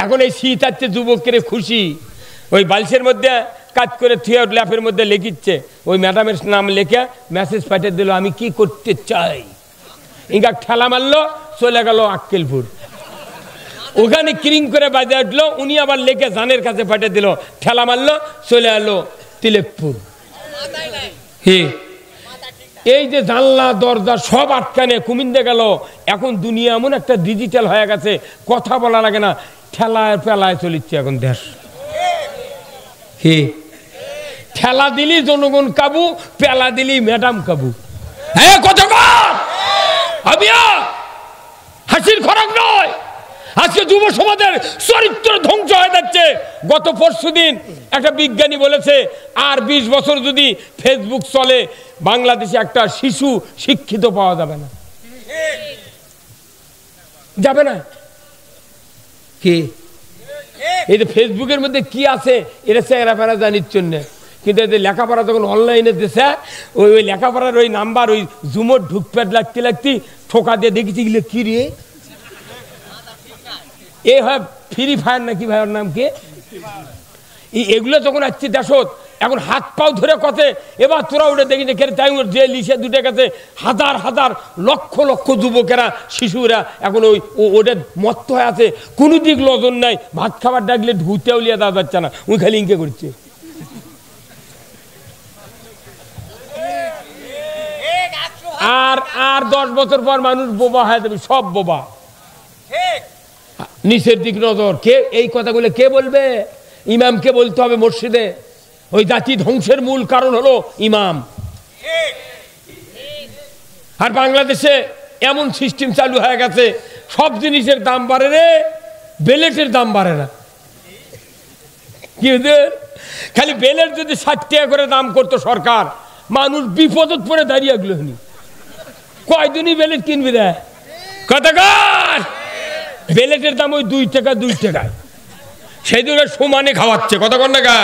এখন এই শীত আসছে, যুবকের খুশি, ওই বালসের মধ্যে কাজ করে থিয়ে ল্যাপের মধ্যে লিখিচ্ছে, ওই ম্যাডামের নাম লেখে মেসেজ পাঠিয়ে দিল, আমি কি করতে চাই। ইঙ্গা ঠেলা মারলো, চলে গেল আক্কেলপুর, ওখানে ক্রিং করে বাজে উঠলো, উনি আবার লেখে জানের কাছে পাঠিয়ে দিল, ঠেলা মারলো, চলে এলো তিলেকপুর। এই যে জানলা দরজা সব আটকানে কুমিন্দে গেল। এখন দুনিয়া এমন একটা ডিজিটাল হয়ে গেছে, কথা বলা লাগে না, ঠেলায় পেলায় চলিচ্ছে এখন দেশ। ঠেলা দিলি জনগণ কাবু, পেলা দিলি ম্যাডাম কাবু। হ্যাঁ, কতক্ষণ হাসির খরাক নয়। আজকে যুব সমাজের চরিত্র ধ্বংস হয়ে যাচ্ছে। গত পরশুদিন একটা বিজ্ঞানী বলেছে, আর 20 বছর যদি ফেসবুক চলে, বাংলাদেশে একটা শিশু শিক্ষিত পাওয়া যাবে না। যাবে না কি? এই যে ফেসবুকের মধ্যে কি আছে এটা চেহারা ফেরা জানির জন্য, কিন্তু এদের লেখাপড়া যখন অনলাইনে দিছে, ওই লেখাপড়ার ওই নাম্বার ওই জুমোর ঢুকপ্যাড লাগতে লাগতে ঠোকা দিয়ে দেখেছি, গেলে কি রে এ হয় ফ্রি ফায়ার নাকি, ভাইয়ের নাম কি? এগুলো যখন আসছে দেশত, এখন হাত পাও ধরে কথে, এবার তোরা উঠে দেখি যে লিসে দুটে কাছে হাজার হাজার লক্ষ লক্ষ যুবকেরা শিশুরা এখন ওই ওটা মত্ত হয়ে আছে, কোনো দিক লজন নাই, ভাত খাবার ডাকলে ধুতে উলিয়া দেওয়া যাচ্ছে না, ওই খালি ইনকে করছে। আর আর 10 বছর পর মানুষ বোবা হয়ে যাবে, সব বোবা, নিচের দিক নজর। কে এই কথাগুলো কে বলবে? ইমামকে বলতে হবে মসজিদে। ওই জাতি ধ্বংসের মূল কারণ হলো ইমাম। আর বাংলাদেশে এমন সিস্টেম চালু হয়ে গেছে, সব জিনিসের দাম বাড়ে রে, বেলেটের দাম বাড়ে না। কি খালি বেলেট যদি 60 টাকা করে দাম করতো সরকার, মানুষ বিপদত পড়ে দাঁড়িয়ে গেল। কয়দিনই বেলেট কিনবি রে? কতকার বেলেটের দাম ওই 2 টাকা 2 টাকায়, সেই দিকে সমানে খাওয়াচ্ছে। কতক্ষণ টাকা?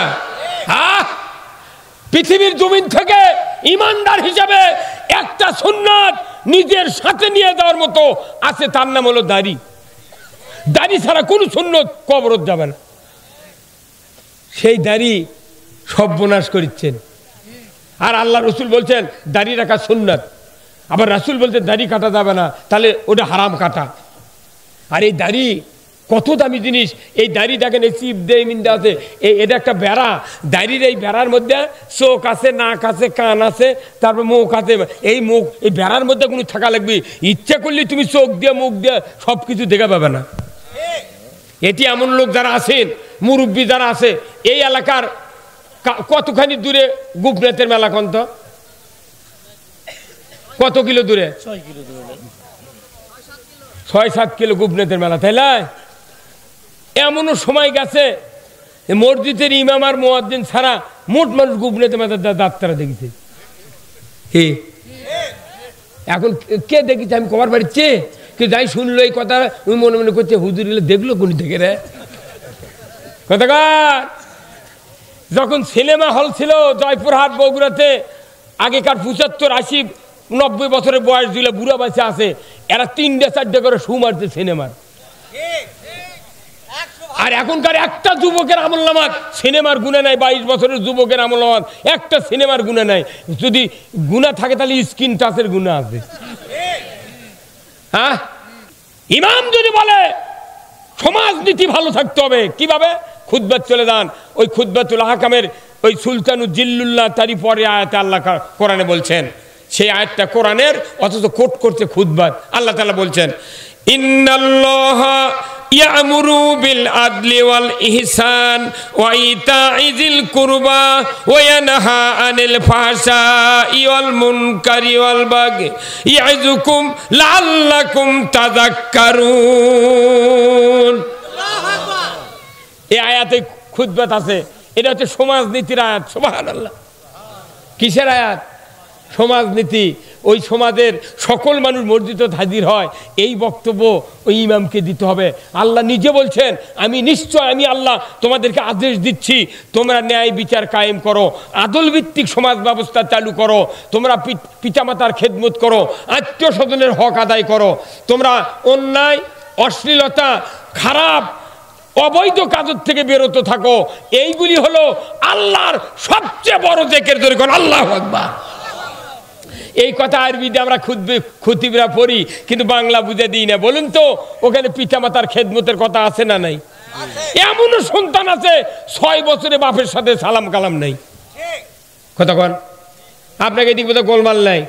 পৃথিবীর জমিন থেকে ইমানদার হিসাবে একটা সুন্নাত নিজের সাথে নিয়ে যাওয়ার মতো আছে, তার নাম হলো দাড়ি। দাড়ি ছাড়া কোনো সুন্নত কবরত যাবে না। সেই দাড়ি সর্বনাশ করেছেন। আর আল্লাহ রসুল বলছেন দাড়ি রাখা সুন্নাত, আবার রাসূল বলছেন দাড়ি কাটা যাবে না, তাহলে ওটা হারাম কাটা। আর এই দাড়ি কত দামি জিনিস। এই দাড়ি দেখেন, এই চিপ দিয়ে মিন্দা আছে, এটা একটা বেড়া। দাড়ির এই বেড়ার মধ্যে চোখ আছে, নাক আছে, কান আছে, তারপর মুখ আছে। এই মুখ, এই বেড়ার মধ্যে কোনো থাকা লাগবে, ইচ্ছা করলে তুমি চোখ দিয়ে মুখ দিয়ে সব কিছু দেখা পাবে না। এটি এমন লোক যারা আছেন, মুরব্বী যারা আছে, এই এলাকার কতখানি দূরে গোপনাথের মেলা কন্ত? কত কিলো দূরে? 6-7 কিলো গোপনাথের মেলা, তাই না? এমনও সময় গেছে মসজিদের ইমাম আর মুয়াজ্জিন ছাড়া মোট মানুষ গোপনাথের মেলার যাত্রা দেখেছে। এখন কে দেখেছে আমি কবার পারছি, কে যাই শুনলো এই কথা, মনে মনে করছে হুজুর দেখলো কোন থেকে রে। কথাকার যখন সিনেমা হল ছিল জয়পুরহাট বগুড়াতে, আগেকার 75-80-90 বছরের বয়স দিলে বুড়া বাচ্চা আছে, এরা 3-4 করে শু মারছে সিনেমার। আর এখনকার একটা যুবকের আমলনামাত সিনেমার গুণা নাই। 22 বছরের যুবকের আমলনামাত একটা সিনেমার গুণা নাই। যদি গুণা থাকে তাহলে স্ক্রিন টাচের গুণা আছে। হ্যাঁ, ইমাম যদি বলে সমাজনীতি ভালো থাকতে হবে, কিভাবে? খুতবা চলে যান, ওই খুতবাতুল আহকামের ওই সুলতানুল জিল্লুল্লাহ তারই পরে আয়াতে আল্লাহ কোরআনে বলছেন, সেই আয়াতটা কোরআনের, অথচ কোট করছে খুতবা। আল্লাহ তাআলা বলছেন ইন্নাল্লাহা ইয়ামুরু বিল আদলি ওয়াল ইহসান ওয়া ইতা'i যিল কুরবা ওয়া ইয়ানহা আনিল ফাহশাই ওয়াল মুনকারি ওয়াল বাগই ইয়া'যুকুম লাআল্লাকুম তাযাক্কারুন। আল্লাহু আকবার। এই আয়াতে খুতবাত আছে, এটা হচ্ছে সমাজনীতির আয়াত। সুবহানাল্লাহ। কিসের আয়াত? সমাজনীতি। ওই সমাজের সকল মানুষ মসজিদে হাজির হয়, এই বক্তব্য ওই ইমামকে দিতে হবে। আল্লাহ নিজে বলছেন, আমি নিশ্চয় আমি আল্লাহ তোমাদেরকে আদেশ দিচ্ছি, তোমরা ন্যায় বিচার কায়েম করো, আদল ভিত্তিক সমাজ ব্যবস্থা চালু করো, তোমরা পিতামাতার খেদমত করো, আত্মীয় স্বজনের হক আদায় করো, তোমরা অন্যায়, অশ্লীলতা, খারাপ অবৈধ কাজের থেকে বিরত থাকো। এইগুলি হলো আল্লাহর সবচেয়ে বড় জিকির। জোরে কোন আল্লাহু আকবার। এই কথা আরবিতে আমরা খুতিবরা পড়ি, কিন্তু বাংলা বুঝে দিই না। বলুন তো, ওখানে পিতামাতার খেদমতের কথা আছে না নাই? এমনও সন্তান আছে 6 বছরে বাপের সাথে সালাম কালাম নাই। কথা কন, আপনাকে এদিক বোধহয় গোলমাল নাই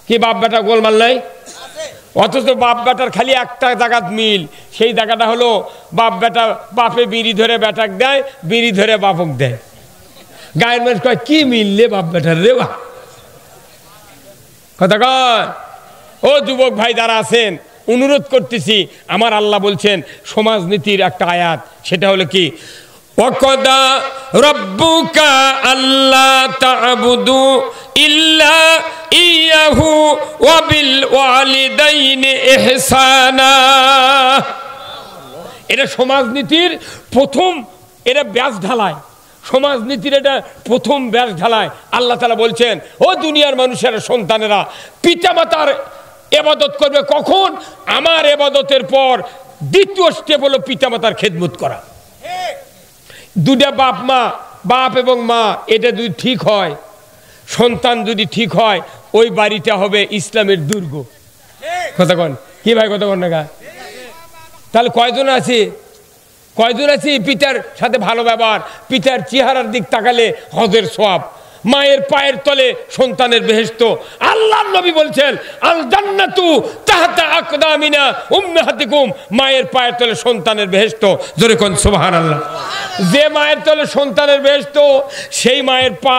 কি? বাপ বেটা গোলমাল নাই? অথচ বাপ বেটার খালি একটা জায়গাত মিল, সেই জায়গাটা হলো বাপ বেটা, বাপে বিড়ি ধরে বেটাক দেয়, বিড়ি ধরে বাপক দেয়। গায়ের মানুষ কয় কি মিললে বাপ বেটার রে বা। কথা কন, ও যুবক ভাই যারা আছেন, অনুরোধ করতেছি, আমার আল্লাহ বলছেন সমাজনীতির একটা আয়াত, সেটা হলো কি, ওয়াকাদা রাব্বুকা আল্লা তা'বুদু ইল্লা ইয়াহু ওয়া বিল ওয়ালিদাইনি ইহসানা। এটা সমাজনীতির প্রথম, এটা ব্যাস ঢালায়, সমাজনীতির এটা প্রথম ব্যাস ঢালায়। আল্লাহ তাআলা বলছেন, ও দুনিয়ার মানুষেরা, সন্তানেরা পিতামাতার ইবাদত করবে কখন? আমার ইবাদতের পর দ্বিতীয় স্টেপ হলো পিতামাতার খেদমত করা। দুটা বাপ মা, বাপ এবং মা, এটা যদি ঠিক হয়, সন্তান যদি ঠিক হয়, ওই বাড়িটা হবে ইসলামের দুর্গ। কথা কন কি ভাই? কথা কন না? তাহলে কয়জন আছে, কয়জন আছে পিতার সাথে ভালো ব্যবহার, পিতার চেহারার দিক তাকালে হজের সওয়াব, মায়ের পায়ের তলে সন্তানের বেহেশত। আল্লাহর নবী বলছেন, আল জান্নাতু তাহতা আকদামিনা উম্মাহাতিকুম, মায়ের পায়ের তলে সন্তানের বেহেশত। জোরে কোন সুবহানাল্লাহ। যে মায়ের তলে সন্তানের বেহেশত, সেই মায়ের পা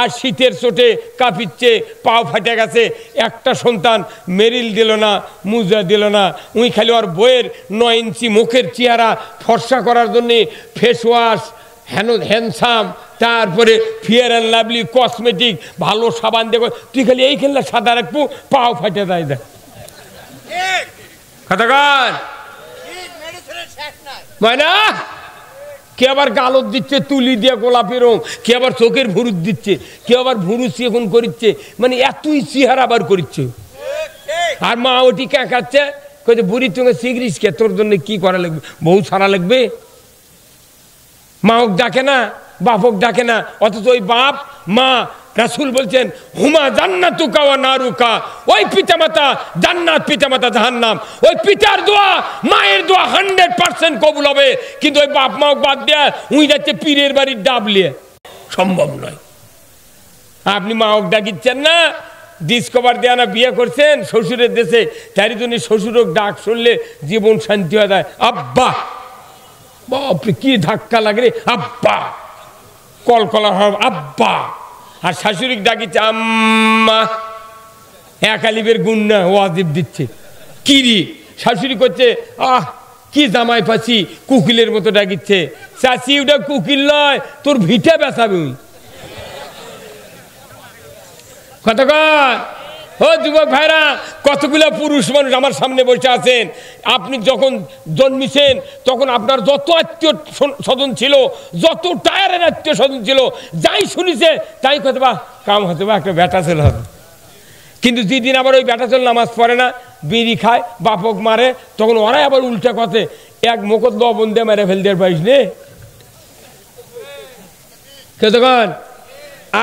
আর শীতের চোটে কাঁপিচ্ছে, পাও ফাটে গেছে, একটা সন্তান মেরিল দিল না, মুজা দিল না, উই খালি ওর বইয়ের 9 ইঞ্চি মুখের চেহারা ফর্সা করার জন্যে ফেস ওয়াশ, হ্যান্ডসাম, তারপরে ফিয়ার অ্যান্ড লাভলি কসমেটিক, ভালো সাবান দেখো, তুই খালি এই খেললে সাদা রাখবো, পাও ফাটে দেয় দেখ। কথাকার না, কে আবার গালত দিচ্ছে তুলি দিয়ে গোলাপি রং, কে আবার চোখের ভুরুত দিচ্ছে, কে আবার ভুরু এখন করিচ্ছে, মানে এতই চেহারা আবার করিচ্ছে। আর মা ওটি কাঁকাচ্ছে, কইছে বুড়ি তুমি সিগরিস কে, তোর জন্য কি করা লাগবে, বউ ছাড়া লাগবে। মা ওক ডাকে না, বাপক ডাকে না, অথচ ওই বাপ মা, রাসূল বলছেন হুমা জান্নাতুকা ওয়া নারুকা, ওই পিতামাতা জান্নাত, পিতামাতা জাহান্নাম। ওই পিতার দোয়া, মায়ের দোয়া 100% কবুল হবে, কিন্তু ওই বাপ মা বাদ দেয়া উই যাচ্ছে পীরের বাড়ির ডাবলিয়ে, সম্ভব নয়। আপনি মা ওক ডাকিচ্ছেন না, ডিসকভার দেয়া না বিয়ে করছেন শ্বশুরের দেশে, তারই জন্য শ্বশুরক ডাক শুনলে জীবন শান্তি হয়ে যায়। আব্বা, বাপরে কি ধাক্কা লাগে রে, আব্বা, কলকলা হবে আব্বা। আর শাশুড়ি ডাকিচ্ছে আম্মা, এক আলিবের গুন্না ওয়াজিব দিচ্ছে। কি রে শাশুড়ি করছে, আহ কি জামাই পাচ্ছি, কুকিলের মতো ডাকিচ্ছে। চাচি ওটা কুকিল নয়, তোর ভিটা বেসাবে। কতক্ষণ ও যুবক ভাইরা, কতগুলো পুরুষ মানুষ আমার সামনে বসে আছেন। আপনি যখন জন্মিছেন তখন আপনার যত আত্মীয় স্বজন ছিল, যত টায়ারের আত্মীয় স্বজন ছিল, যাই শুনিছে তাই কত বা কাম হতে বা একটা বেটা ছেলে হবে। কিন্তু যেদিন আবার ওই বেটা ছেলে নামাজ পড়ে না, বিড়ি খায়, বাপক মারে, তখন ওরাই আবার উল্টা কথা, এক মুখত লবণ দিয়ে মেরে ফেল দিয়ে পাইস নে। কতক্ষণ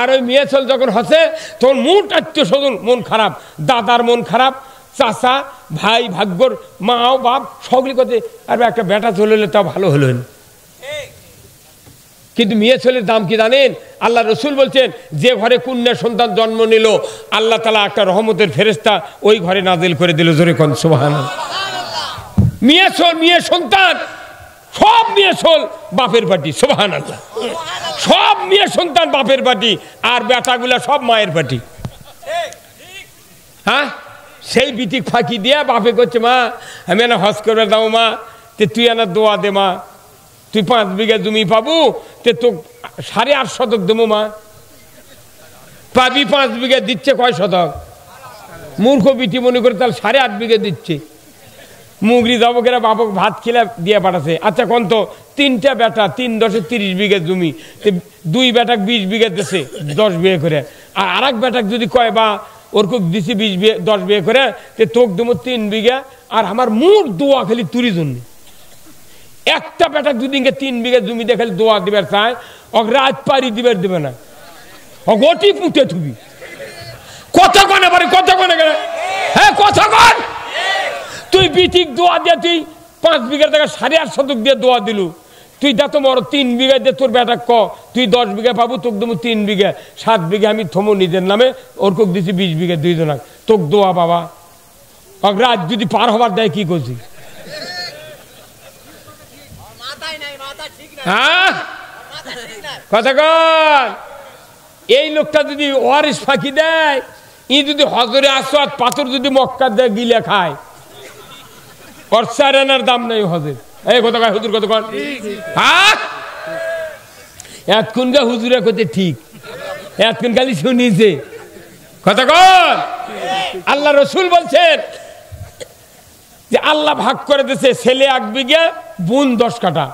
আর ওই মেয়ে ছেলে যখন হসে, তখন মোট আত্মীয় স্বজন মন খারাপ, দাদার মন খারাপ, চাচা ভাই ভাগ্যর মাও বাপ সকলে কথা, আর একটা বেটা চলে হলে তা ভালো হলো। কিন্তু মেয়ে ছেলের দাম কি জানেন? আল্লাহ রসুল বলছেন, যে ঘরে কন্যা সন্তান জন্ম নিল, আল্লাহ তাআলা একটা রহমতের ফেরেশতা ওই ঘরে নাজিল করে দিল। জোরে কোন সুবহানাল্লাহ। মেয়ে সন্তান, সব মেয়ে ছোল বাপের পাটি, সুবহানাল্লাহ। সব মেয়ে সন্তান বাপের পাটি, আর বেটাগুলা সব মায়ের পাটি। হ্যাঁ, সেই বিটিক ফাঁকি দিয়া বাপে করছে, মা আমি না হজ করবে দাও মা, তে তুই না দোয়া দে মা, তুই 5 বিঘা জমি পাবো, তে তো 8.5 শতক দেবো মা। পাবি 5 বিঘা, দিচ্ছে কয় শতক? মূর্খ বিটি মনে করে তাহলে 8.5 বিঘা দিচ্ছে। মুগরি যাবকেরা বাপক ভাত খেলে দিয়ে পাঠাছে। আচ্ছা কোন তো 3টা বেটা, 3 10 30 বিঘা জমি, 2 বেটাক 20 বিঘা দিছে 10 বিঘা করে, আর আরেক বেটাক যদি কয় বা ওরকম দিছি 20 বিঘা 10 বিঘা করে, তে তোক দেবো 3 বিঘা, আর আমার মোট দোয়া খালি তুরি জন্য। একটা বেটা দুদিনকে 3 বিঘা জমি দেখে দোয়া দিবার চায়, ওক রাত পারি দিবার দেবে না, ওক ওটি পুঁতে থুবি। কথা কনে পারে, কথা কনে গেলে, হ্যাঁ কথা কন। তুই বিঠিক দোয়া দিয়ে তুই 5 বিঘার জায়গায় 8.5 শতক দিয়ে দোয়া দিলু, তুই দা তো মরো 3 বিঘা দিয়ে তোর বেটা ক তুই 10 বিঘা পাবো, তোকে দেবো 3 বিঘা, 7 বিঘা আমি থমো নিজের নামে, ওর কোক দিছি 20 বিঘা, 2 জনাক তোক দোয়া বাবা। রাত যদি পার হবার দেয় কি করছি? হ্যাঁ কথা কন। এই লোকটা যদি ওয়ারিস ফাঁকি দেয়, ই যদি হজরে আসওয়াদ পাথর যদি মক্কা দেয় গিলে খায়, ওর 4 আনার দাম নাই হজের। এই কথা কয় হুজুর, কত কন? হ্যাঁ এতক্ষণ গা হুজুরা করতে ঠিক, এতক্ষণ খালি শুনিছে। কথা কন। আল্লাহ রসুল বলছেন যে আল্লাহ ভাগ করে দিয়েছে, ছেলে 1 বিঘা, বোন 10 কাঠা।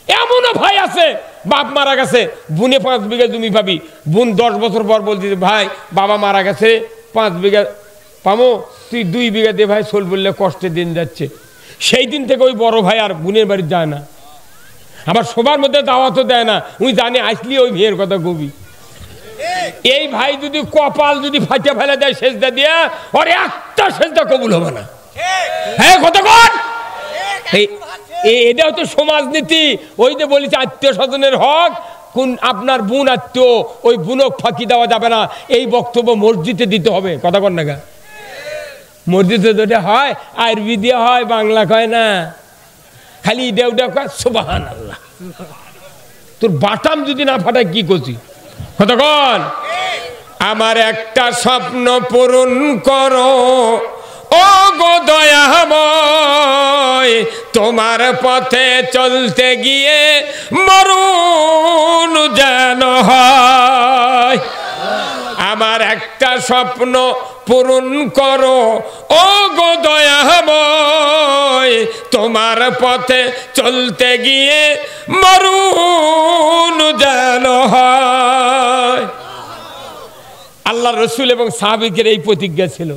এমনও ভাই আছে বাপ মারা গেছে, বোনে 5 বিঘা জমি পাবি, বোন 10 বছর পর বলছে ভাই বাবা মারা গেছে 5 বিঘা পামো, তুই 2 বিঘা দে ভাই, সোল বললে কষ্টে দিন যাচ্ছে। সেই দিন থেকে ওই বড় ভাই আর বোনের বাড়ি যায় না, আবার সবার মধ্যে দাওয়াতও দেয় না। উনি জানে আসলি ওই মেয়ের কথা কবি। এই ভাই যদি কপাল যদি ফাটিয়ে ফেলে দেয় সেজদা দিয়ে, ওর একটা সেজদা কবুল হবে না। হ্যাঁ কথা কন। এটা হচ্ছে সমাজনীতি। ওই যে বলেছে আত্মীয় স্বজনের হক, কোন আপনার বোন আত্মীয়, ওই বোনক ফাঁকি দেওয়া যাবে না, এই বক্তব্য মসজিদে দিতে হবে। কথা কন না গা? মসজিদে যেটা হয় আরবি দিয়ে হয়, বাংলা কয় না, খালি দেউডা কয় সুবহানাল্লাহ। তোর বাটাম যদি না ফাটায় কি করছি? কথা কন। আমার একটা স্বপ্ন পূরণ করো ও গো দয়াময়, তোমার পথে চলতে গিয়ে মরণ যেন হয়। আমার একটা স্বপ্ন পূরণ করো ও গো দয়াময়, তোমার পথে চলতে গিয়ে মরণ যেন হয়। আল্লাহ রসুল এবং সাহাবীদের এই প্রতিজ্ঞা ছিল,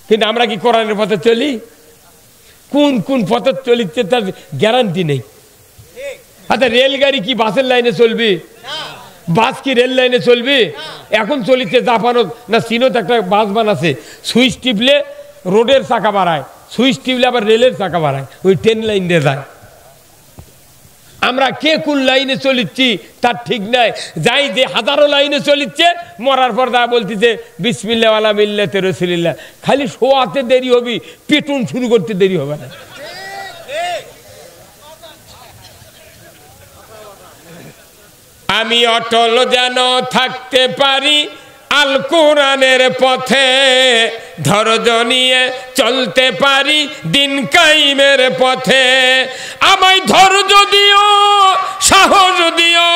কিন্তু আমরা কি কোরআনের পথে চলি? কোন কোন পথে চলিচ্ছে তার গ্যারান্টি নেই। আচ্ছা রেলগাড়ি কি বাসের লাইনে চলবে? বাস কি রেল লাইনে চলবে? এখন চলিচ্ছে জাপানত না চীনত একটা বাস বানাচ্ছে, সুইচ টিপলে রোডের চাকা বাড়ায়, সুইচ টিপলে আবার রেলের চাকা বাড়ায়, ওই ট্রেন লাইন দিয়ে যায়। আমরা কে কোন লাইনে চলিচ্ছি তার ঠিক নাই। যাই যে হাজারো লাইনে চলিচ্ছে, মরার পর দা বলতেছে বিসমিল্লাহ আলা মিল্লাতে রাসূলিল্লাহ। খালি শোয়াতে দেরি হবে, পেটুন শুরু করতে দেরি হবে না। আমি অটল যেন থাকতে পারি আল কোরআনের পথে, ধৈর্য নিয়ে চলতে পারি দিন কায়েমের পথে। আমায় ধৈর্য দিও, সাহস দিও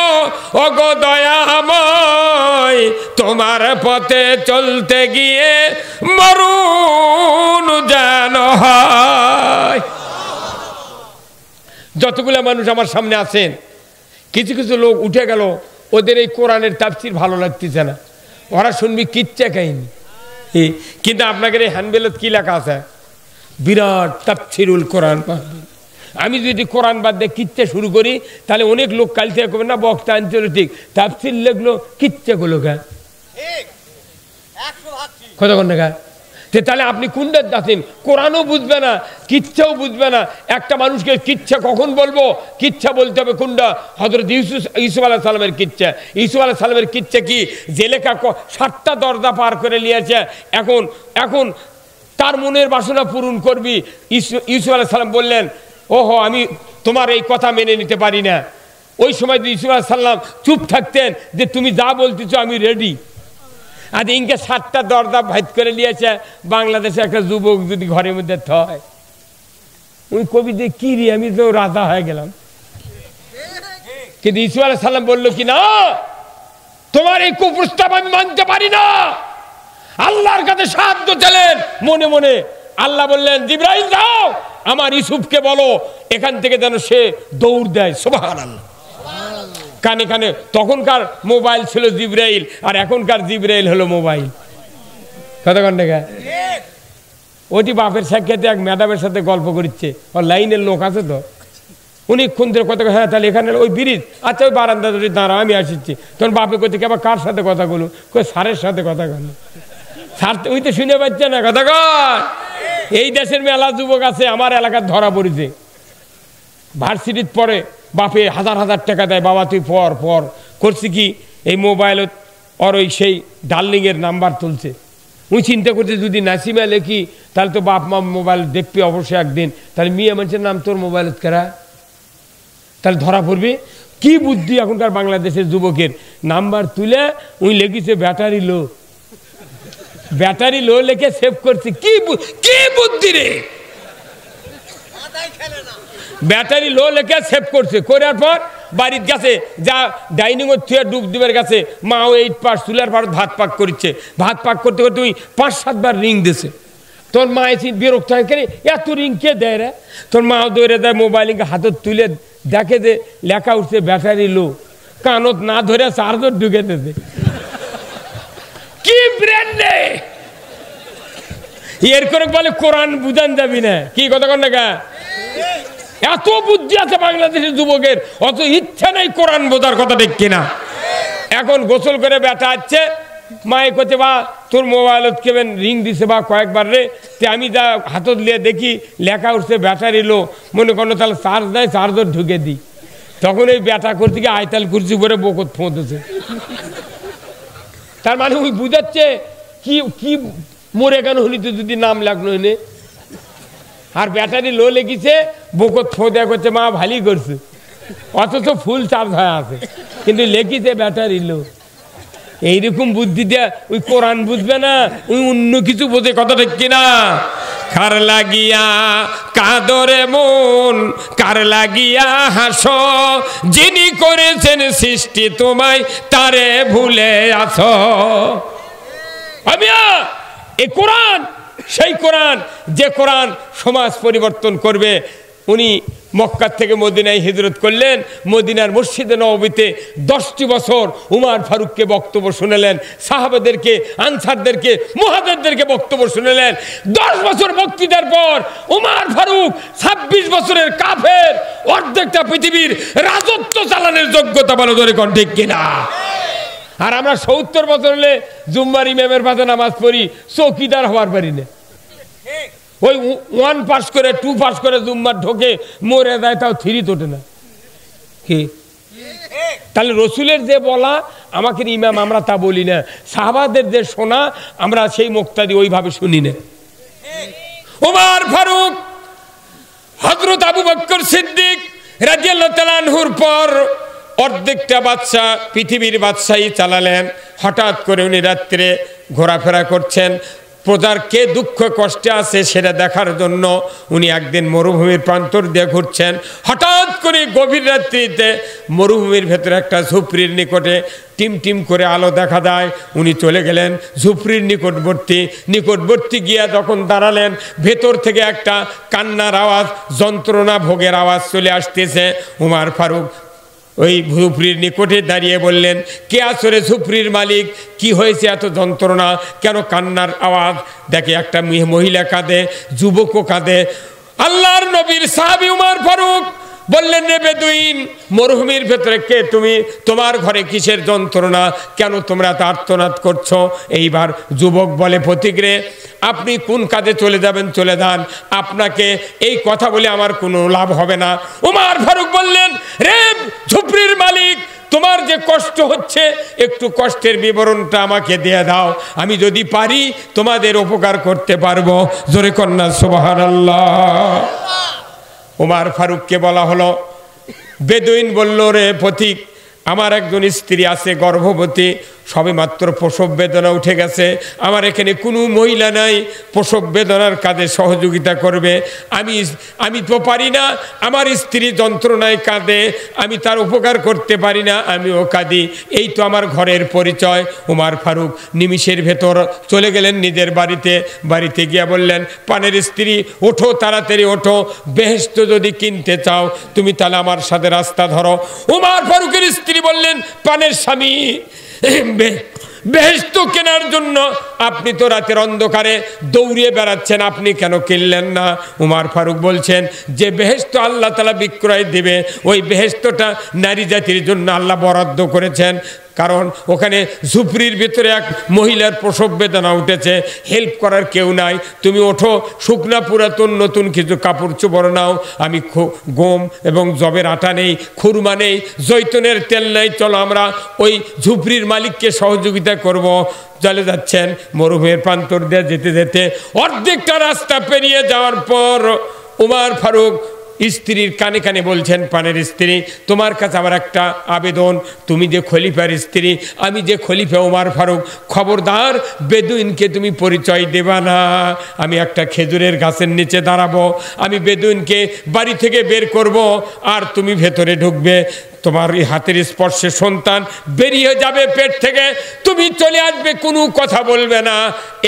ও গো দয়াময়, তোমার পথে চলতে গিয়ে মরণ যেন হয়। যতগুলো মানুষ আমার সামনে আছেন, কিছু কিছু লোক উঠে গেল, ওদের এই কোরআনের তাফসীর ভালো লাগতেছে না, ওরা শুনবি কিচ্ছা কাহিনী। কিন্তু আপনাদের এই হ্যান্ডবেলত কি লেখা আছে? বিরাট তাফসীরুল কোরআন। আমি যদি কোরআন বাদ দিয়ে কিচ্ছা শুরু করি, তাহলে অনেক লোক কাল থেকে করবে না বক্তা আনছিল ঠিক, তাফসীর লেখলো কিচ্ছা গুলো গা কথা কন না গা। তাহলে আপনি কোনটা যাচ্ছেন? কোরআনও বুঝবে না, কিচ্ছাও বুঝবে না। একটা মানুষকে কিচ্ছা কখন বলবো? কিচ্ছা বলতে হবে কোনটা? হযরত ইউসুফ আলাইহিস সালামের কিচ্ছা। ইউসুফ আলাইহিস সালামের কিচ্ছা কি? জেলেকা 7টা দরজা পার করে নিয়েছে, এখন তার মনের বাসনা পূরণ করবি। ইউসুফ আলাইহিস সালাম বললেন, ওহো আমি তোমার এই কথা মেনে নিতে পারি না। ওই সময় ইউসুফ আলাইহিস সালাম চুপ থাকতেন যে তুমি যা বলতেছো আমি রেডি। আর ইনকে 7টা দরজা ভাইত করে নিয়েছে। বাংলাদেশে একটা যুবক যদি ঘরের মধ্যে থয়, ওই কবি যে কি রে আমি তো রাজা হয়ে গেলাম। কিন্তু ইউসুফ আলাইহিস সালাম বললো কি না, তোমার এই কুপ্রস্তাব আমি মানতে পারি না। আল্লাহর কাছে সাহায্য চাইলেন মনে মনে। আল্লাহ বললেন জিবরাইল যাও আমার ইউসুফকে বলো এখান থেকে যেন সে দৌড় দেয়। সুবহানাল্লাহ। কানে কানে তখনকার মোবাইল ছিল জিবরাইল, আর এখনকার জিবরাইল হলো মোবাইল। কথা কন না? ওটি বাপের সাক্ষাতে এক ম্যাডামের সাথে গল্প করছে, ওর লাইনের লোক আছে তো, অনেকক্ষণ ধরে কথা, হ্যাঁ তাহলে এখানে ওই ব্রিজ, আচ্ছা ওই বারান্দা ধরে দাঁড়া আমি আসছি। তখন বাপে করছে আবার কার সাথে কথা বলুন, কই স্যারের সাথে কথা বলুন। স্যার ওই তো শুনে পাচ্ছে না কথা কর। এই দেশের মেলা যুবক আছে আমার এলাকার ধরা পড়েছে, ভার্সিটির পরে বাপে হাজার হাজার টাকা দেয়, বাবা তুই পর পর করছি কি এই মোবাইলত ওর ওই সেই ডার্লিংয়ের নাম্বার তুলছে। উনি চিন্তা করছে যদি নাসিমা লেখি তাহলে তো বাপ মা মোবাইল দেখবি অবশ্যই একদিন, তাহলে মেয়ে মানুষের নাম তোর মোবাইলত কেরা, তাহলে ধরা পড়বে। কি বুদ্ধি এখনকার বাংলাদেশের যুবকের, নাম্বার তুলে উনি লেগেছে ব্যাটারি লো, ব্যাটারি লো লেখে সেভ করছে। কি বুদ্ধি রে, ব্যাটারি লো লেখে সেভ করছে, করার পর বাড়ির কাছে যা ডাইনিং এর থুয়ে ডুব দিবের কাছে মাও 8 পাস তুলার পর ভাত পাক করছে, ভাত পাক করতে করতে তুই 5-7 বার রিং দিছে। তোর মা এসে বিরক্ত হয়, কেন এত রিং কে দেয় রে, তোর মাও দৌড়ে দেয়, মোবাইল হাতত তুলে দেখে যে লেখা উঠছে ব্যাটারি লো, কানত না ধরে চার্জার ঢুকে দিতে। কি ব্রেন রে, এর করে বলে কোরআন বুঝান যাবি না, কি কথা কন না, এত বুদ্ধি আছে বাংলাদেশের যুবকের, অত ইচ্ছা নাই কোরআন বোঝার কথা, ঠিক কিনা। এখন গোসল করে বেটা আছে, মায়ে করছে বা তোর মোবাইলত কেবেন রিং দিছে বা কয়েকবার রে, তে আমি যা হাতত লিয়ে দেখি লেখা উঠছে ব্যাটারি লো, মনে করো তাহলে চার্জ দেয়, চার্জার ঢুকে দিই। তখন এই ব্যাটা করতে গিয়ে আয়তাল কুরসি করে বকত ফোঁতেছে। তার মানে ওই বুঝাচ্ছে কি কি মরে কেন হলি তো যদি নাম লাগলো এনে, আর ব্যাটারি লো লেগেছে বকত ফোঁদা করছে, মা ভালোই করছে, অথচ ফুল চার্জ হয়ে আছে কিন্তু লেগেছে ব্যাটারি লো। এইরকম বুদ্ধি দেয়া ওই কোরআন বুঝবে না, ওই অন্য কিছু বোঝে, কথা ঠিক কিনা। কার লাগিয়া কাদরে মন, কার লাগিয়া হাসো, যিনি করেছেন সৃষ্টি তোমায় তারে ভুলে আছো। আমিয়া এই কোরআন সেই কোরআন, যে কোরআন সমাজ পরিবর্তন করবে। উনি মক্কা থেকে মদিনায় হিজরত করলেন, মদিনার মসজিদে নববীতে 10টি বছর উমর ফারুককে বক্তব্য শুনেলেন, সাহাবাদেরকে, আনসারদেরকে, মুহাজিরদেরকে বক্তব্য শুনেলেন। 10 বছর বক্তৃতার পর উমর ফারুক 26 বছরের কাফের, অর্ধেকটা পৃথিবীর রাজত্ব চালানোর যোগ্যতা বলে ধরে কোন ঠিক কিনা। আর আমরা 70 বছর হলে জুম্মার ইমামের পাশে নামাজ পড়ি, চৌকিদার হওয়ার পারি না। ওই 1 পাস করে 2 পাস করে জুম্মার ঢোকে মরে যায়, তাও 3 তোটে না। কি তাহলে রসুলের যে বলা আমাকে ইমাম আমরা তা বলি না, সাহাবাদের যে শোনা আমরা সেই মুক্তাদি ওইভাবে শুনি না। উমর ফারুক হযরত আবু বকর সিদ্দিক রাদিয়াল্লাহু তাআলা আনহুর পর অর্ধেকটা বাদশা পৃথিবীর বাদশাহী চালালেন। হঠাৎ করে উনি রাত্রে ঘোরাফেরা করছেন, প্রজার কে দুঃখ কষ্টে আছে সেটা দেখার জন্য উনি একদিন মরুভূমির প্রান্তর দিয়ে ঘুরছেন। হঠাৎ করে গভীর রাত্রিতে মরুভূমির ভেতরে একটা ঝুপড়ির নিকটে টিম টিম করে আলো দেখা যায়। উনি চলে গেলেন ঝুপড়ির নিকটবর্তী গিয়া যখন দাঁড়ালেন, ভেতর থেকে একটা কান্নার আওয়াজ, যন্ত্রণা ভোগের আওয়াজ চলে আসতেছে। উমর ফারুক ওই ঝুপড়ির নিকটে দাঁড়িয়ে বললেন, কে আসরে ঝুপড়ির মালিক, কি হয়েছে এত যন্ত্রণা, কেন কান্নার আওয়াজ? দেখে একটা মহিলা কাঁদে, যুবকও কাঁদে। আল্লাহর নবীর সাহাবী উমর ফারুক বললেন, রে বেদুইন, মরুভূমির ভেতরে কে তুমি? তোমার ঘরে কিসের যন্ত্রণা? কেন তোমরা তা আর্তনাদ করছো? এইবার যুবক বলে, প্রতিগ্রে আপনি কোন কাজে চলে যাবেন চলে যান, আপনাকে এই কথা বলে আমার কোনো লাভ হবে না। উমর ফারুক বললেন, রে ঝুপড়ির মালিক, তোমার যে কষ্ট হচ্ছে একটু কষ্টের বিবরণটা আমাকে দিয়ে দাও, আমি যদি পারি তোমাদের উপকার করতে পারবো। জোরে কন্যা সুবহানাল্লাহ। উমর ফারুককে বলা হলো, বেদুইন বলল, রে পথিক, আমার একজন স্ত্রী আছে গর্ভবতী, সবে মাত্র প্রসব বেদনা উঠে গেছে, আমার এখানে কোনো মহিলা নাই প্রসব বেদনার কাজে সহযোগিতা করবে। আমি তো পারি না, আমার স্ত্রী যন্ত্রণায় কাঁদে, আমি তার উপকার করতে পারি না, আমিও কাঁদি, এই তো আমার ঘরের পরিচয়। উমর ফারুক নিমিষের ভেতর চলে গেলেন নিজের বাড়িতে গিয়া বললেন, পানের স্ত্রী, ওঠো, তাড়াতাড়ি ওঠো, বেহেশত যদি কিনতে চাও তুমি তাহলে আমার সাথে রাস্তা ধরো। উমর ফারুকের স্ত্রী বললেন, পানের স্বামী, বেহেশত কেনার জন্য আপনি তো রাতের অন্ধকারে দৌড়িয়ে বেড়াচ্ছেন, আপনি কেন কিনলেন না? উমর ফারুক বলছেন যে বেহেশত আল্লাহ তাআলা বিক্রয় দিবে, ওই বেহেশতটা নারী জাতির জন্য আল্লাহ বরাদ্দ করেছেন। কারণ ওখানে ঝুপড়ির ভিতরে এক মহিলার প্রসব বেদনা উঠেছে, হেল্প করার কেউ নাই, তুমি ওঠো, শুকনা পুরাতন নতুন কিছু কাপড় চোপড় নাও, আমি গম এবং জবের আটা নেই, খুরমা নেই, জৈতুনের তেল নেই, চলো আমরা ওই ঝুপড়ির মালিককে সহযোগিতা করব। চলে যাচ্ছেন মরুভূমির প্রান্তর দিয়ে যেতে যেতে অর্ধেকটা রাস্তা পেরিয়ে যাওয়ার পর উমর ফারুক স্ত্রীর কানে কানে বলছেন, পানের স্ত্রী, তোমার কাছে আমার একটা আবেদন, তুমি যে খলিফার স্ত্রী, আমি যে খলিফা উমর ফারুক, খবরদার বেদুইনকে তুমি পরিচয় দেবা না। আমি একটা খেজুরের গাছের নিচে দাঁড়াবো, আমি বেদুইনকে বাড়ি থেকে বের করব, আর তুমি ভেতরে ঢুকবে, তোমার এই হাতের স্পর্শে সন্তান বেরিয়ে যাবে পেট থেকে, তুমি চলে আসবে, কোনো কথা বলবে না।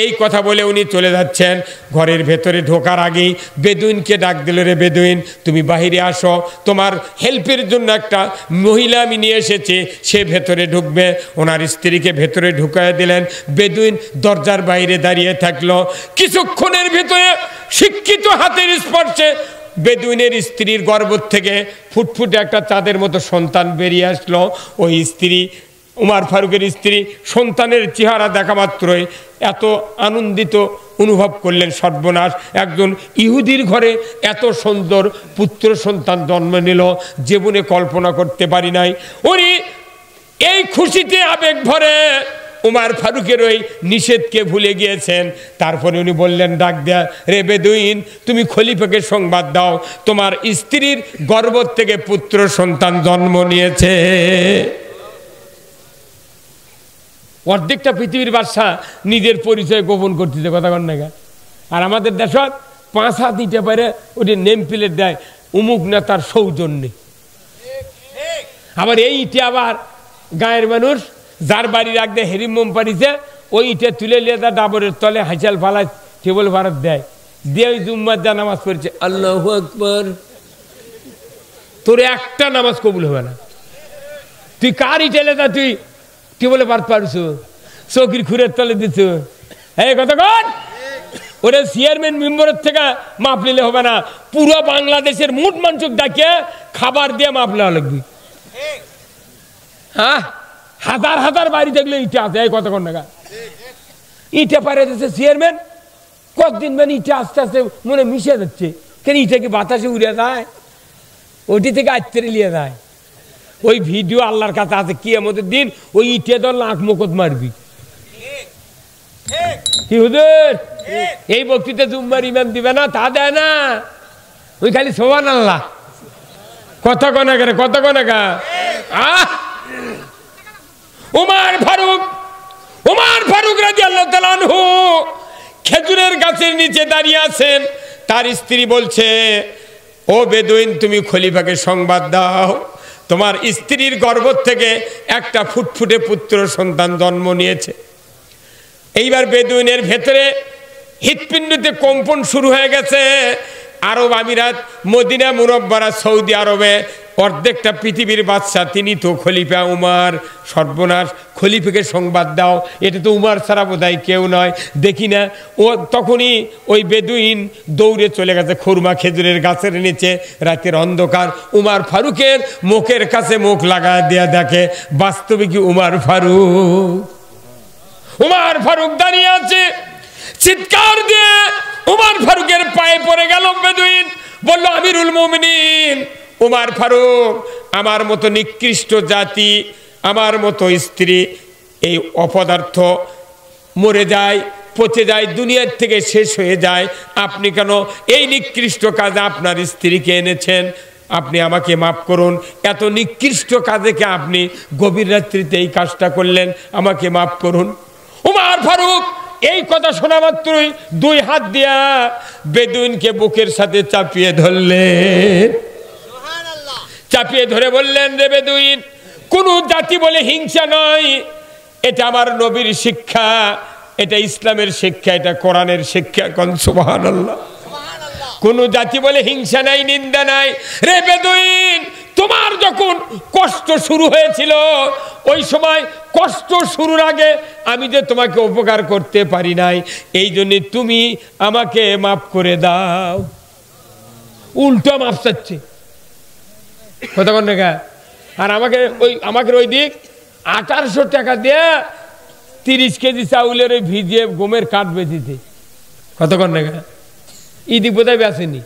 এই কথা বলে উনি চলে যাচ্ছেন। ঘরের ভেতরে ঢোকার আগেই বেদুইনকে ডাক দিল, রে বেদুইন তুমি বাহিরে আসো, তোমার হেল্পের জন্য একটা মহিলা আমি নিয়ে এসেছি, সে ভেতরে ঢুকবে। ওনার স্ত্রীকে ভেতরে ঢুকায় দিলেন। বেদুইন দরজার বাইরে দাঁড়িয়ে থাকলো। কিছুক্ষণের ভিতরে শিক্ষিত হাতের স্পর্শে বেদুইনের স্ত্রীর গর্ভ থেকে ফুটফুটে একটা চাঁদের মতো সন্তান বেরিয়ে আসলো। ওই স্ত্রী, উমর ফারুকের স্ত্রী, সন্তানের চেহারা দেখা মাত্রই এত আনন্দিত অনুভব করলেন, সর্বনাশ, একজন ইহুদির ঘরে এত সুন্দর পুত্র সন্তান জন্ম নিল, জীবনে কল্পনা করতে পারি নাই। উনি এই খুশিতে আবেগ ভরে উমর ফারুকের ওই নিষেধকে ভুলে গিয়েছেন। তারপরে উনি বললেন, ডাক দেয়া, রে বেদুইন তুমি খলিফাকে সংবাদ দাও, তোমার স্ত্রীর গর্ভ থেকে পুত্র সন্তান জন্ম নিয়েছে। অর্ধেকটা পৃথিবীর বাদশা নিজের পরিচয় গোপন করতেছে, কথা কন না। আর আমাদের দেশত 5 হাত দিতে পারে ওটি নেম প্লেট দেয়, উমুক নেতার সৌজন্যে। আবার এই ইটে আবার গায়ের মানুষ যার বাড়ি রাখতে হেরিম মোম পাড়িছে, ওই ইটে তুলে নিয়ে তার ডাবরের তলে হাঁচাল ফালায় টেবল ভাড়া দেয়, দিয়ে ওই জুম্মার যা নামাজ পড়ছে, আল্লাহু আকবার, তোর একটা নামাজ কবুল হবে না। তুই কার ইটে লেদা তুই টেবলে ভাড় পারছো, চৌকির খুরের তলে দিচ্ছ, এই কথা কন। ওরে চেয়ারম্যান মেম্বারের থেকে মাপ নিলে হবে না, পুরো বাংলাদেশের মোট মানুষ ডাকে খাবার দিয়ে মাপ নেওয়া লাগবে। হ্যাঁ, হাজার হাজার বাড়ি দেখলে ইটা আছে, এই কতক্ষণ টাকা ইটা পারে দিচ্ছে চেয়ারম্যান। কতদিন মানে ইটা আস্তে আস্তে মনে মিশে যাচ্ছে, কেন ইটা কি বাতাসে উড়ে যায়, ওটি থেকে আত্মরে নিয়ে যায়। ওই ভিডিও আল্লাহর কাছে আছে, কিয়ামতের দিন ওই ইটে ধর লাখ মুকত মারবি। কি হুজুর এই বক্তৃতা জুম্মার ইমাম দিবে না, তা দেয় না, ওই খালি সুবহানাল্লাহ কথা কনা করে, কথা কনা কা। উমর ফারুক রাদিয়াল্লাহু তাআলা আনহু খেজুরের গাছের নিচে দাঁড়িয়ে আছেন। তার স্ত্রী বলছে, ও বেদুইন তুমি খলিফাকে সংবাদ দাও, তোমার স্ত্রীর গর্ভ থেকে একটা ফুটফুটে পুত্র সন্তান জন্ম নিয়েছে। এইবার বেদুইনের ভেতরে হৃৎপিণ্ডতে কম্পন শুরু হয়ে গেছে। আরব আমিরাত, মদিনা মুনব্বরা, সৌদি আরবে অর্ধেকটা পৃথিবীর বাদশা, তিনি তো খলিফা উমর। সর্বনাশ, খলিফাকে সংবাদ দাও, এটা তো উমর ছাড়া বোধহয় কেউ নয়, দেখি না। ও তখনই ওই বেদুইন দৌড়ে চলে গেছে খুরমা খেজুরের গাছের নিচে, রাতের অন্ধকার। উমর ফারুকের মুখের কাছে মুখ লাগায় দেয়া দেখে বাস্তবে কি উমর ফারুক দাঁড়িয়ে আছে। চিৎকার দিয়ে উমর ফারুকের পায়ে পড়ে গেল বেদুইন, বলল, আমিরুল মুমিনিন উমর ফারুক, আমার মতো নিকৃষ্ট জাতি, আমার মতো স্ত্রী এই অপদার্থ মরে যায়, পচে যায়, দুনিয়ার থেকে শেষ হয়ে যায়, আপনি কেন এই নিকৃষ্ট কাজে আপনার স্ত্রীকে এনেছেন? আপনি আমাকে মাফ করুন, এত নিকৃষ্ট কাজে কে আপনি গভীর রাত্রিতে এই কাজটা করলেন, আমাকে মাফ করুন। উমর ফারুক এই কথা শোনা মাত্রই 2 হাত দিয়া বেদুইনকে বুকের সাথে চাপিয়ে ধরলেন। চাপিয়ে ধরে বললেন, রে বেদুইন, কোন জাতি বলে হিংসা নয়, এটা আমার নবীর শিক্ষা, এটা ইসলামের শিক্ষা, এটা কোরআনের শিক্ষা। কোন সুবহানাল্লাহ। কোন জাতি বলে হিংসা নাই, নিন্দা নাই। রে বেদুইন, তোমার যখন কষ্ট শুরু হয়েছিল ওই সময় কষ্ট শুরুর আগে আমি যে তোমাকে উপকার করতে পারি নাই, এই জন্য তুমি আমাকে মাফ করে দাও। উল্টো মাফ চাচ্ছে, কতক্ষণ দেখা। আর আমাকে ওই দিক 1800 টাকা দিয়ে 30 কেজি চাউলের ওই ভিজিয়ে গমের কাঠ বেঁচেছে, কতক্ষণ দেখা। এদিক বোধহয় বেচেনি,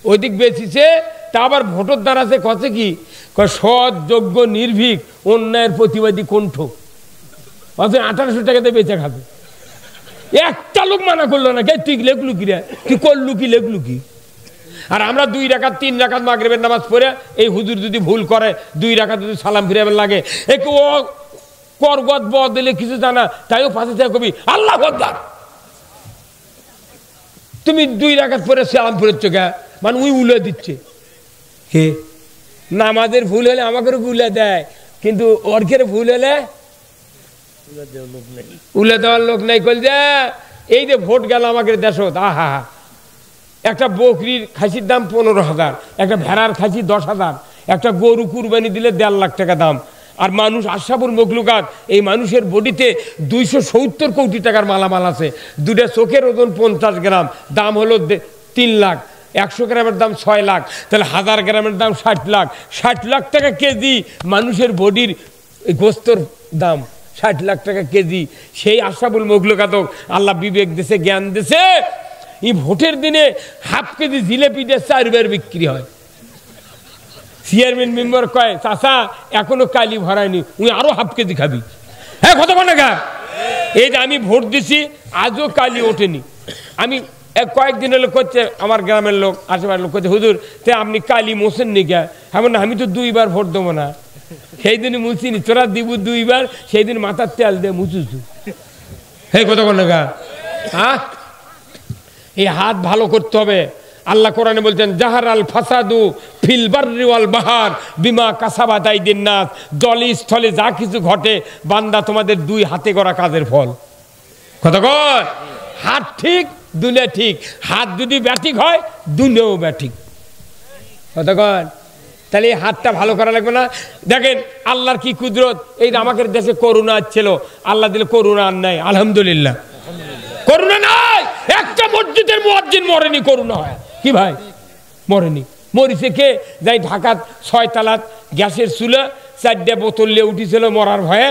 ওই দিক বেচিছে। তা আবার ভোটর দ্বার আছে, কত কি সৎ যোগ্য নির্ভীক অন্যায়ের প্রতিবাদী কণ্ঠ, অথচ 1800 টাকাতে বেচে খাবে। একটা লোক মানা করলো না, কে তুই লেখলু কি রে, তুই করলু কি, লেখলু কি। আর আমরা 2 রাকাত 3 রাকাত মাগরিবের নামাজ পড়ে এই হুজুর যদি ভুল করে 2 রাকাত যদি সালাম ফিরাবার লাগে, একটু ও করগত বদলে কিছু জানা, তাইও পাশে থেকে কবি আল্লাহু আকবার। তুমি 2 রাকাত পরে সালাম ফিরচ্ছ কে, মানে ওই উলে দিচ্ছে। কে নামাজের ভুল হলে আমাকেও উলে দেয়, কিন্তু ওর খেয়ে ভুল হলে উলে দেওয়ার লোক নাই। কল যে এই যে ভোট গেল আমাকে দেশত, আহা হা, একটা বকরির খাসির দাম 15,000, একটা ভেড়ার খাসি 10,000, একটা গরু কুরবানি দিলে 1.5 লাখ টাকা দাম। আর মানুষ আশরাফুল মখলুকাত, এই মানুষের বডিতে 270 কোটি টাকার মালামাল আছে। 2টা চোখের ওজন 50 গ্রাম, দাম হলো 3 লাখ। 100 গ্রামের দাম 6 লাখ, তাহলে 1000 গ্রামের দাম 60 লাখ। 60 লাখ টাকা কেজি মানুষের বডির গোস্তর দাম, 60 লাখ টাকা কেজি। সেই আশরাফুল মখলুকাত আল্লাহ বিবেক দিছে, জ্ঞান দিছে। এই ভোটের দিনে হাফ কেজি জিলেপি দিয়ে 4 বার বিক্রি হয়। চেয়ারম্যান মেম্বার কয়, চাচা এখনো কালি ভরায়নি, উনি আরো হাফ কেজি খাবি। হ্যাঁ, কত মানে গা। এই যে আমি ভোট দিছি, আজও কালি ওঠেনি। আমি কয়েকদিন হলো করছে আমার গ্রামের লোক, আশেপাশের লোক করছে, হুজুর তে আপনি কালি মোছেন নি কে। এমন না, আমি তো 2 বার ভোট দেবো না, সেই দিনে মুছিনি, তোরা দিব 2 বার, সেই দিন মাথার তেল দিয়ে মুছুছু। হ্যাঁ, কত মানে গা। হ্যাঁ, এই হাত ভালো করতে হবে। আল্লাহ কোরআনে বলছেন, জাহার আল ফাসাদু ফিল বাররি ওয়াল বাহার বিমা কাসাবাত আইদিন নাস। জলে স্থলে যা কিছু ঘটে বান্দা তোমাদের 2 হাতে করা কাজের ফল। কত কয়, হাত ঠিক দুনিয়া ঠিক। হাত যদি ব্যাঠিক হয় দুনিয়াও ব্যাঠিক। কত কয়, তাহলে এই হাতটা ভালো করা লাগবে না। দেখেন আল্লাহর কি কুদরত। এই আমাদের দেশে করোনা ছিল, আল্লাহ দিলে করোনা আর নাই, আলহামদুলিল্লাহ। করোনা নাই, একটা মসজিদের মুয়াজ্জিন মরেনি, করোনা হয় কি ভাই, মরেনি। মরিছে কে, যাই ঢাকাত 6 তলাত গ্যাসের চুলা 4টা বোতল নিয়ে উঠিছিল মরার ভয়ে,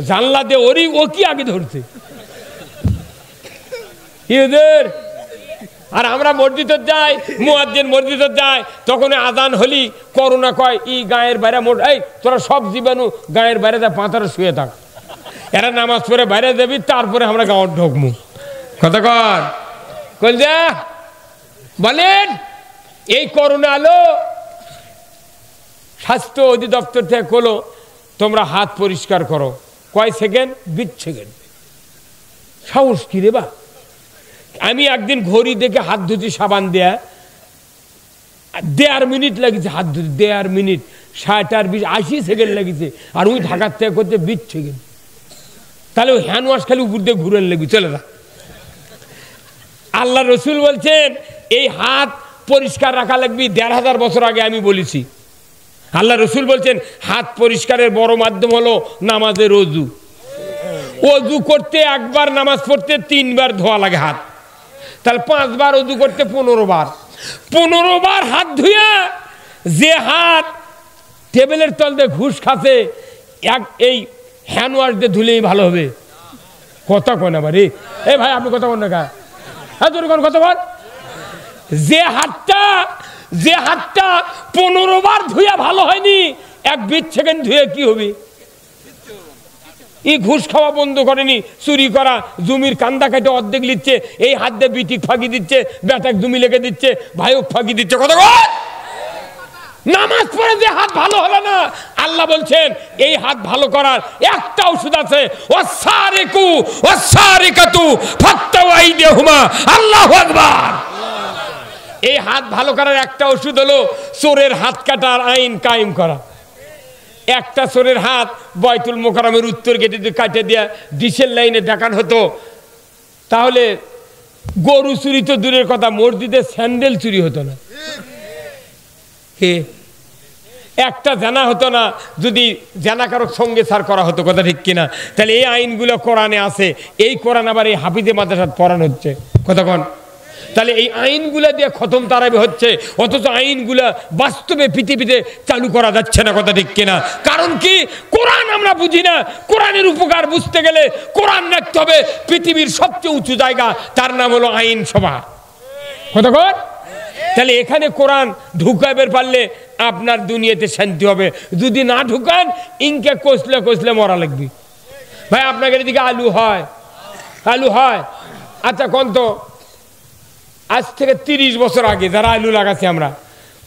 জানলা দিয়ে ও কি আগে ধরছে। আর আমরা মসজিদে যাই, মুয়াজ্জিন মসজিদে যায়, তখন আজান হলি করোনা কয় ই গায়ের বাইরে মোট, এই তোরা সব জীবাণু গায়ের বাইরে যা পাতারে শুয়ে থাক, এরা নামাজ পড়ে বাইরে যাবি, তারপরে আমরা গাঁৱত ঢুকবো। কতক্ষণ কল যা বলেন। এই করোনা আলো, স্বাস্থ্য অধিদপ্তর থেকে কলো তোমরা হাত পরিষ্কার করো, কয় সেকেন্ড, 20 সেকেন্ড। সাহস কি রে বা। আমি একদিন ঘড়ি দেখে হাত ধুছি সাবান দেয়া, 1.5 মিনিট লাগিছে হাত ধুতে, 1.5 মিনিট, 60 আর 20, 80 সেকেন্ড লাগিছে। আর ওই ঢাকার থেকে করতে 20 সেকেন্ড। তাহলে ওই হ্যান্ড ওয়াশ খালি উপর দিয়ে ঘুরে লাগবে, চলে যা। আল্লাহ রসুল বলছেন এই হাত পরিষ্কার রাখা লাগবে। 1500 বছর আগে আমি বলেছি। আল্লাহ রসুল বলছেন হাত পরিষ্কারের বড় মাধ্যম হলো নামাজের অজু। অজু করতে একবার, নামাজ পড়তে 3 বার ধোয়া লাগে হাত। তাহলে 5 বার অজু করতে 15 বার। 15 বার হাত ধুয়ে যে হাত টেবিলের তল দিয়ে ঘুষ খাচ্ছে, এই হ্যান্ড ওয়াশ দিয়ে ধুলেই ভালো হবে। কথা কয় না বাড়ি, এ ভাই আপনি কথা বল না কা, হ্যাঁ তোর কোন কথা বল। যে হাতটা 15 বার ধুয়ে ভালো হয়নি, 1-20 সেকেন্ড ধুয়ে কি হবে। এই ঘুষ খাওয়া বন্ধ করেনি, চুরি করা, জমির কান্দা কেটে অর্ধেক লিচ্ছে, এই হাত দিয়ে বিটিক ফাঁকি দিচ্ছে, বেটাক জমি লেগে দিচ্ছে, ভাইও ফাঁকি দিচ্ছে। কথা বল। নামাজ পড়ে যে হাত ভালো হলো না, আল্লাহ বলছেন এই হাত ভালো করার একটা ওষুধ আছে, ওয়াসারিকু ওয়াসারিকাতু ফাক্তাউ আইদিহুমা। আল্লাহু আকবার। এই হাত ভালো করার একটা ওষুধ হলো চোরের হাত কাটার আইন কায়েম করা। একটা চোরের হাত বাইতুল মোকাররমের উত্তর গেটে কাটে দিয়া ডিসেল লাইনে দেখান হতো, তাহলে গরু চুরি তো দূরের কথা, মসজিদে স্যান্ডেল চুরি হতো না। একটা জানা হতো না যদি জানাকারক সঙ্গে সার করা হতো, কথা ঠিক কিনা? তাহলে এই আইনগুলো কোরআনে আছে, এই কোরআন আবার এই হাফিজে মাদ্রাসাত পড়ানো হচ্ছে, কতক্ষণ? তাহলে এই আইনগুলা দিয়ে খতম তারাবি হচ্ছে, অথচ আইনগুলা বাস্তবে পৃথিবীতে চালু করা যাচ্ছে না, কথা ঠিক কিনা? কারণ কি? কোরআন আমরা বুঝি না। কোরআনের উপকার বুঝতে গেলে কোরআন রাখতে হবে পৃথিবীর সবচেয়ে উঁচু জায়গা, তার নাম হলো আইনসভা, কতক্ষণ? তাহলে এখানে কোরআন ঢুকাবের পারলে আপনার দুনিয়াতে শান্তি হবে। যদি না ঢুকান ইনকে কষলে কষলে মরা লাগবে। ভাই আপনাকে এদিকে আলু হয়, আলু হয়? আচ্ছা কোন তো আজ থেকে 30 বছর আগে যারা আলু লাগাচ্ছে, আমরা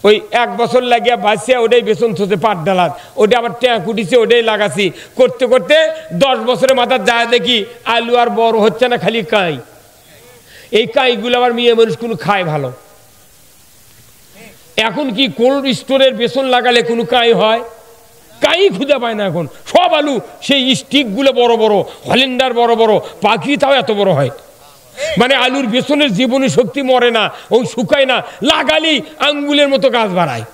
ওই 1 বছর লাগিয়ে বাঁচিয়ে ওটাই বেসন থসে পাট ডালাত, ওটা আবার ট্যাঁক উঠিছে, ওটাই লাগাছি, করতে করতে 10 বছরের মাথার যায় দেখি আলু আর বড় হচ্ছে না, খালি কাই। এই কাইগুলো আবার মেয়ে মানুষ কোনো খায় ভালো। এখন কি কোল্ড স্টোরের বেসন লাগালে কোনো কাই হয়? কাই খুঁজে পায় না এখন। সব আলু সেই স্টিকগুলো বড় বড়, হলেন্ডার বড় বড়, পাখি তাও এত বড় হয়। মানে আলুর বেসনের জীবনী শক্তি মরে না, ও শুকায় না, লাগালি আঙ্গুলের মতো গাছ বাড়ায়,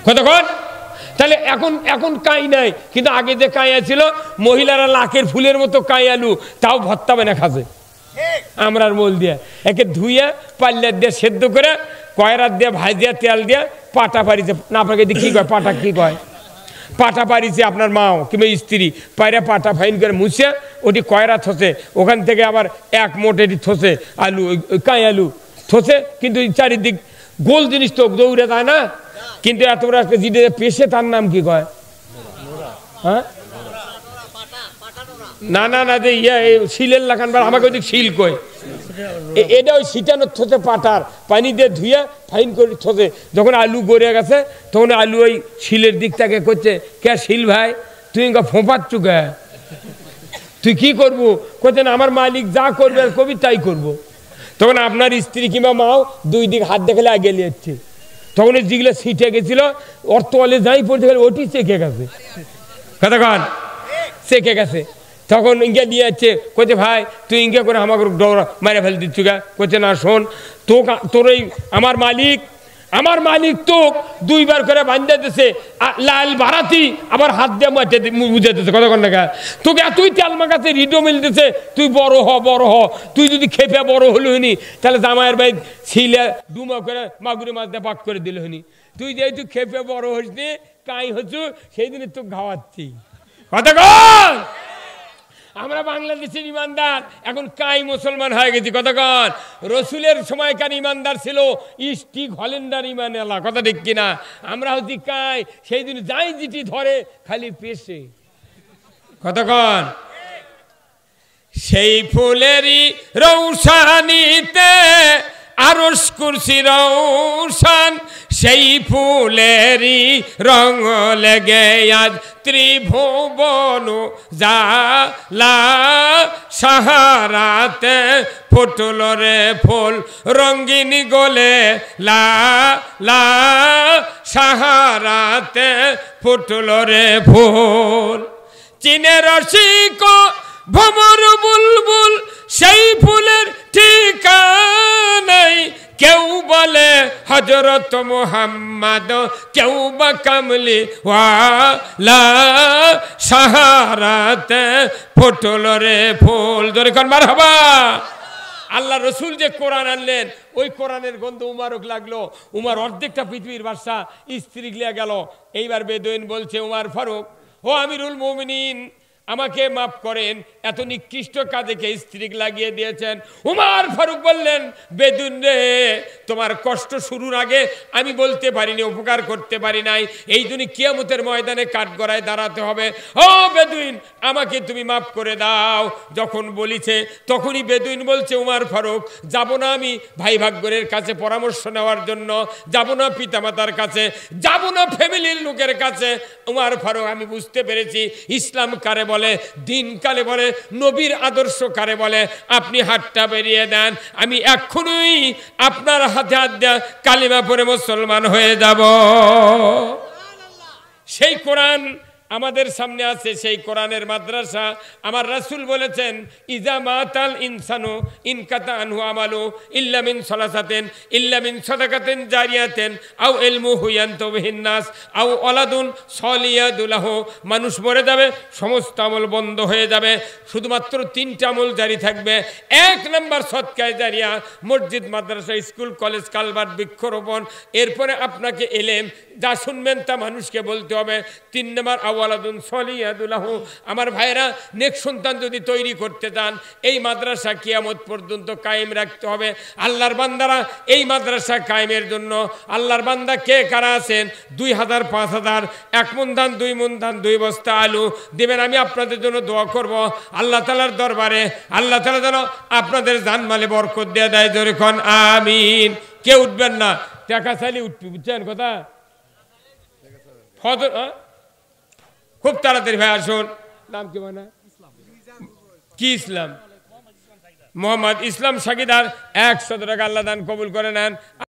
কতক্ষণ? তাহলে এখন এখন কাই নাই, কিন্তু আগে যে কাই ছিল মহিলারা লাখের ফুলের মতো কাই আলু তাও ভর্তা বানা খাবে। আমরার মোল দিয়ে একে ধুইয়া পাল্লার দিয়ে সেদ্ধ করে কয়রাত দিয়ে ভাজিয়া তেল দিয়ে পাটা পারিছে না, আপনাকে কি কয়? পাটা কি কয়? পাটা পারিছে আপনার মাও কিংবা স্ত্রী পায়রা পাটা ফাইন করে মুছে ওটি কয়রা থসে, ওখান থেকে আবার 1 মোট এটি থসে আলু, কাই আলু থসে, কিন্তু চারিদিক গোল জিনিস তো দৌড়ে যায় না, কিন্তু এত বড় একটা জিনিস পেশে, তার নাম কি কয়? হ্যাঁ না না না, যে ইয়া শিলের লাগান, আমাকে ওই শিল কয়, এটা ওই ছিটানোর থসে পাটার পানি দিয়ে ধুয়ে ফাইন করে থসে। যখন আলু গড়ে গেছে তখন আলু ওই শিলের দিক থেকে করছে, কে শিল ভাই তুই ফোঁপাচ্ছ কে, তুই কি করবো? করছেন আমার মালিক যা করবে আর কবি তাই করবো। তখন আপনার স্ত্রী কিংবা মাও 2 দিক হাত দেখালে আগে যাচ্ছে, তখন যেগুলো ছিটে গেছিল অর্থ বলে যাই পড়তে গেলে ওটি চেকে গেছে, কতক্ষণ চেকে গেছে। তখন ইঙ্গে নিয়ে যাচ্ছে, কোচে ভাই তুই ইঙ্গে করে আমাকে দৌড়া মারে ফেলে দিচ্ছ গা। কোচে না শোন, তোর এই আমার মালিক তো 2 বার করে বান্ধা দিছে লাল ভাড়াতি, আবার হাত দিয়ে মাঠে বুঝাইতেছে, কতক্ষণ টাকা তোকে এতই তেল মাখাতে রিডো মিলতেছে, তুই বড় হ। তুই যদি খেপে বড় হলো হনি তাহলে জামাইয়ের ভাই ছিলে ডুমা করে মাগুরি মাছ দিয়ে পাক করে দিল হনি। তুই যেহেতু খেপে বড় হসনি কাই হচ্ছু সেই দিনে তো খাওয়াচ্ছি, কতক্ষণ? আমরা বাংলাদেশের ইমানদার এখন কাই মুসলমান হয়ে গেছি, কতক্ষণ? রসুলের সময়কার ইমানদার ছিল স্টিক হলেন্ডার ইমান এলা, কথা ঠিক কিনা? আমরা হচ্ছি কাই, সেই দিন যাই যেটি ধরে খালি পেশে, কতক্ষণ? সেই ফুলেরই রৌশানিতে আরশ কুরসি রৌশান, সেই ফুলেরই রং লেগে আজ ত্রিভুবন জালা, সাহারাতে ফুটল রে ফুল রঙ্গিন গোলে লা লা, সাহারাতে ফুটল রে ফুল। চীনের রসিক ভ্রমর বুলবুল, সেই ফুলের ঠিকানাই, কেউ বলে হযরত মুহাম্মদ, কেউ বা কামলি ওয়ালা, সাহারাতে ফুটল রে ফুল। জোরে কোন মারহাবা। আল্লাহ রসুল যে কোরআন আনলেন ওই কোরআনের গন্ধ উমারক লাগলো। উমার অর্ধেকটা পৃথিবীর বাদশা স্ত্রী লিয়া গেল। এইবার বেদুইন বলছে, উমার ফারুক ও আমিরুল মুমিনিন, আমাকে মাফ করেন, এত নিকৃষ্ট কাজে কে স্ত্রী লাগিয়ে দিয়েছেন? উমার ফারুক বললেন, বেদুইন রে, তোমার কষ্ট শুরুর আগে আমি বলতে পারিনি, উপকার করতে পারি নাই, এই জন্য কিয়ামতের ময়দানে কাঠগড়ায় দাঁড়াতে হবে। ও বেদুইন, আমাকে তুমি মাফ করে দাও। যখন বলিছে তখনই বেদুইন বলছে, উমার ফারুক, যাব না আমি ভাই ভাগ্যরের কাছে পরামর্শ নেওয়ার জন্য, যাব না পিতামাতার কাছে, যাব না ফ্যামিলির লোকের কাছে। উমার ফারুক, আমি বুঝতে পেরেছি ইসলাম কারে বলে, দিন কালে বলে, নবীর আদর্শ কারে বলে। আপনি হাতটা বেরিয়ে দেন, আমি এক্ষুনি আপনার হাতে হাত দেয়া কালিমা পড়ে মুসলমান হয়ে যাব। সেই কোরআন আমাদের সামনে আছে সেই কোরআনের মাদ্রাসা। আমার রাসূল বলেছেন ইজা মাতাল ইনসানু ইনকাতা আনহু আমালু ইল্লা মিন সালাসাতিন ইল্লা মিন সাদাকাতিন জারিয়াতিন আও ইলমুহু ইয়ানতাবিহিন নাস আও ওয়ালাদুন সলিয়াদু লাহু। মানুষ মরে যাবে, সমস্ত আমল বন্ধ হয়ে যাবে, শুধুমাত্র 3টা আমল জারি থাকবে। 1 নম্বর সদকায়ে জারিয়া, মসজিদ মাদ্রাসা স্কুল কলেজ কালভার্ট বৃক্ষরোপণ। এরপরে আপনাকে এলেম যা শুনবেন তা মানুষকে বলতে হবে। 3 নম্বর আওয়ালাদুন সলিয়াদু লাহু। আমার ভাইরা, নেক সন্তান যদি তৈরি করতে চান এই মাদ্রাসা কিয়ামত পর্যন্ত কায়েম রাখতে হবে। আল্লাহর বান্দারা, এই মাদ্রাসা কায়েমের জন্য আল্লাহর বান্দা কে কারা আছেন? 2000 5000 1 মণ ধান 2 মণ ধান 2 বস্তা আলু দিবেন। আমি আপনাদের জন্য দোয়া করব আল্লাহ তাআলার দরবারে, আল্লাহ তাআলা যেন আপনাদের জানমালে বরকত দিয়ে দেয়। জোরে কোন আমিন। কেউ উঠবেন না, টাকা চাইলে উঠবি, বুঝছেন কথা? ফজর খুব তাড়াতাড়ি ভাই আসুন। নাম কি মানে? কি ইসলাম? মোহাম্মদ ইসলাম সাকিদার 100 টাকা আল্লাহ দান কবুল করে নেন।